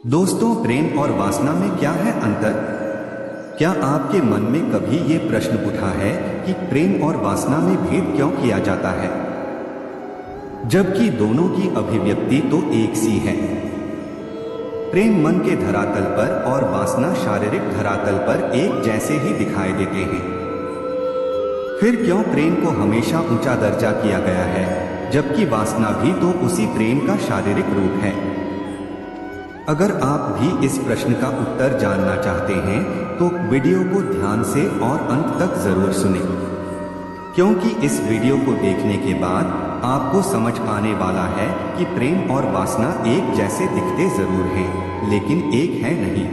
दोस्तों, प्रेम और वासना में क्या है अंतर? क्या आपके मन में कभी ये प्रश्न उठा है कि प्रेम और वासना में भेद क्यों किया जाता है, जबकि दोनों की अभिव्यक्ति तो एक सी है? प्रेम मन के धरातल पर और वासना शारीरिक धरातल पर एक जैसे ही दिखाई देते हैं। फिर क्यों प्रेम को हमेशा ऊंचा दर्जा किया गया है, जबकि वासना भी तो उसी प्रेम का शारीरिक रूप है? अगर आप भी इस प्रश्न का उत्तर जानना चाहते हैं तो वीडियो को ध्यान से और अंत तक जरूर सुनें, क्योंकि इस वीडियो को देखने के बाद आपको समझ आने वाला है कि प्रेम और वासना एक जैसे दिखते जरूर हैं, लेकिन एक है नहीं।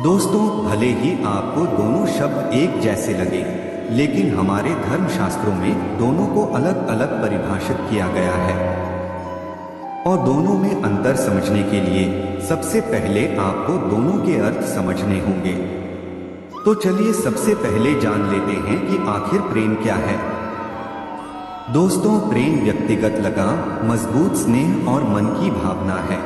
दोस्तों, भले ही आपको दोनों शब्द एक जैसे लगे, लेकिन हमारे धर्मशास्त्रों में दोनों को अलग अलग परिभाषित किया गया है। और दोनों में अंतर समझने के लिए सबसे पहले आपको दोनों के अर्थ समझने होंगे। तो चलिए सबसे पहले जान लेते हैं कि आखिर प्रेम क्या है। दोस्तों, प्रेम व्यक्तिगत लगाव, मजबूत स्नेह और मन की भावना है।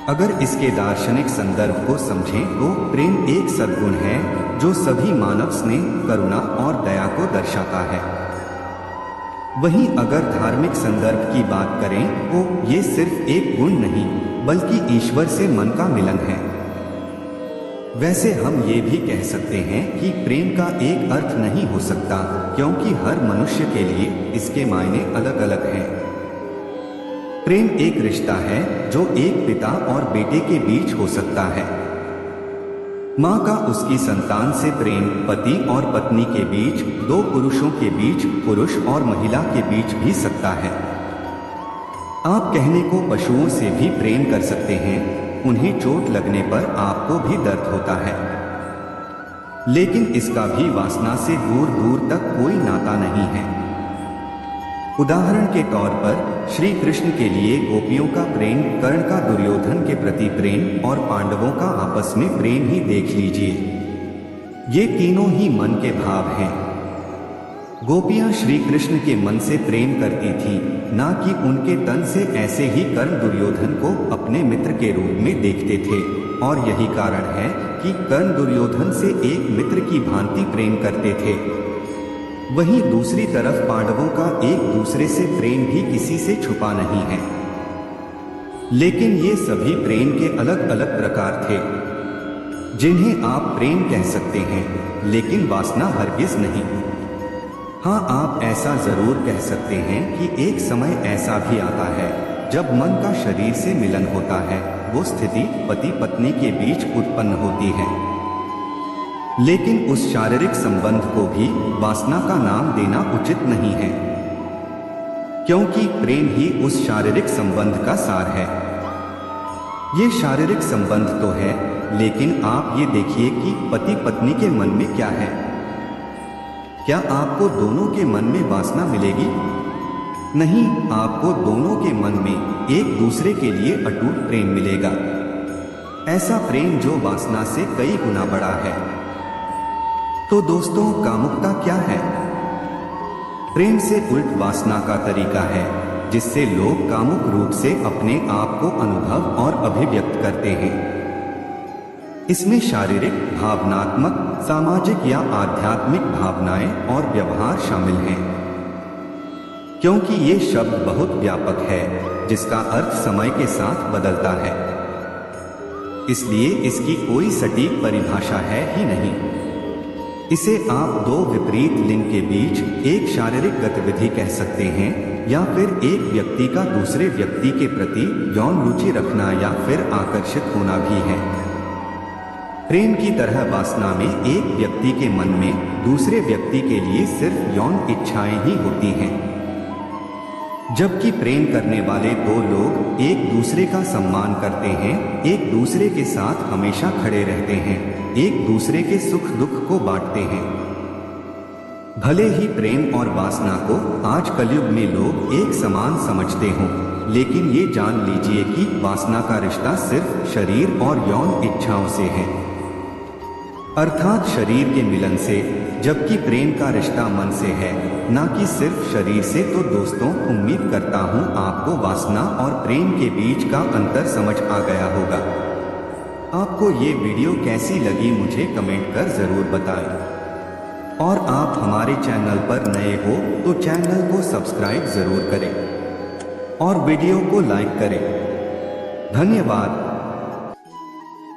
अगर इसके दार्शनिक संदर्भ को समझें तो प्रेम एक सद्गुण है जो सभी मानव स्नेह, करुणा और दया को दर्शाता है। वहीं अगर धार्मिक संदर्भ की बात करें तो ये सिर्फ एक गुण नहीं बल्कि ईश्वर से मन का मिलन है। वैसे हम ये भी कह सकते हैं कि प्रेम का एक अर्थ नहीं हो सकता, क्योंकि हर मनुष्य के लिए इसके मायने अलग अलग हैं। प्रेम एक रिश्ता है जो एक पिता और बेटे के बीच हो सकता है। माँ का उसकी संतान से प्रेम, पति और पत्नी के बीच, दो पुरुषों के बीच, पुरुष और महिला के बीच भी सकता है। आप कहने को पशुओं से भी प्रेम कर सकते हैं, उन्हें चोट लगने पर आपको भी दर्द होता है, लेकिन इसका भी वासना से दूर दूर तक कोई नाता नहीं है। उदाहरण के तौर पर श्री कृष्ण के लिए गोपियों का प्रेम, कर्ण का दुर्योधन के प्रति प्रेम और पांडवों का आपस में प्रेम ही देख लीजिए। ये तीनों ही मन के भाव हैं। गोपियां श्री कृष्ण के मन से प्रेम करती थीं, ना कि उनके तन से। ऐसे ही कर्ण दुर्योधन को अपने मित्र के रूप में देखते थे, और यही कारण है कि कर्ण दुर्योधन से एक मित्र की भांति प्रेम करते थे। वहीं दूसरी तरफ पांडवों का एक दूसरे से प्रेम भी किसी से छुपा नहीं है, लेकिन ये सभी प्रेम के अलग अलग प्रकार थे, जिन्हें आप प्रेम कह सकते हैं, लेकिन वासना हरगिज नहीं। हाँ, आप ऐसा जरूर कह सकते हैं कि एक समय ऐसा भी आता है जब मन का शरीर से मिलन होता है। वो स्थिति पति पत्नी के बीच उत्पन्न होती है, लेकिन उस शारीरिक संबंध को भी वासना का नाम देना उचित नहीं है, क्योंकि प्रेम ही उस शारीरिक संबंध का सार है। ये शारीरिक संबंध तो है, लेकिन आप ये देखिए कि पति पत्नी के मन में क्या है। क्या आपको दोनों के मन में वासना मिलेगी? नहीं, आपको दोनों के मन में एक दूसरे के लिए अटूट प्रेम मिलेगा। ऐसा प्रेम जो वासना से कई गुना बड़ा है। तो दोस्तों, कामुकता क्या है? प्रेम से उल्ट वासना का तरीका है जिससे लोग कामुक रूप से अपने आप को अनुभव और अभिव्यक्त करते हैं। इसमें शारीरिक, भावनात्मक, सामाजिक या आध्यात्मिक भावनाएं और व्यवहार शामिल हैं। क्योंकि ये शब्द बहुत व्यापक है जिसका अर्थ समय के साथ बदलता है, इसलिए इसकी कोई सटीक परिभाषा है ही नहीं। इसे आप दो विपरीत लिंग के बीच एक शारीरिक गतिविधि कह सकते हैं, या फिर एक व्यक्ति का दूसरे व्यक्ति के प्रति यौन रुचि रखना या फिर आकर्षित होना भी है। प्रेम की तरह वासना में एक व्यक्ति के मन में दूसरे व्यक्ति के लिए सिर्फ यौन इच्छाएं ही होती हैं, जबकि प्रेम करने वाले दो लोग एक दूसरे का सम्मान करते हैं, एक दूसरे के साथ हमेशा खड़े रहते हैं, एक दूसरे के सुख दुख को बांटते हैं। भले ही प्रेम और वासना को आज कलयुग में लोग एक समान समझते हों, लेकिन ये जान लीजिए कि वासना का रिश्ता सिर्फ शरीर और यौन इच्छाओं से है। अर्थात शरीर के मिलन से, जबकि प्रेम का रिश्ता मन से है, ना कि सिर्फ शरीर से। तो दोस्तों, उम्मीद करता हूँ आपको वासना और प्रेम के बीच का अंतर समझ आ गया होगा। आपको ये वीडियो कैसी लगी मुझे कमेंट कर जरूर बताएं। और आप हमारे चैनल पर नए हो तो चैनल को सब्सक्राइब जरूर करें और वीडियो को लाइक करें। धन्यवाद।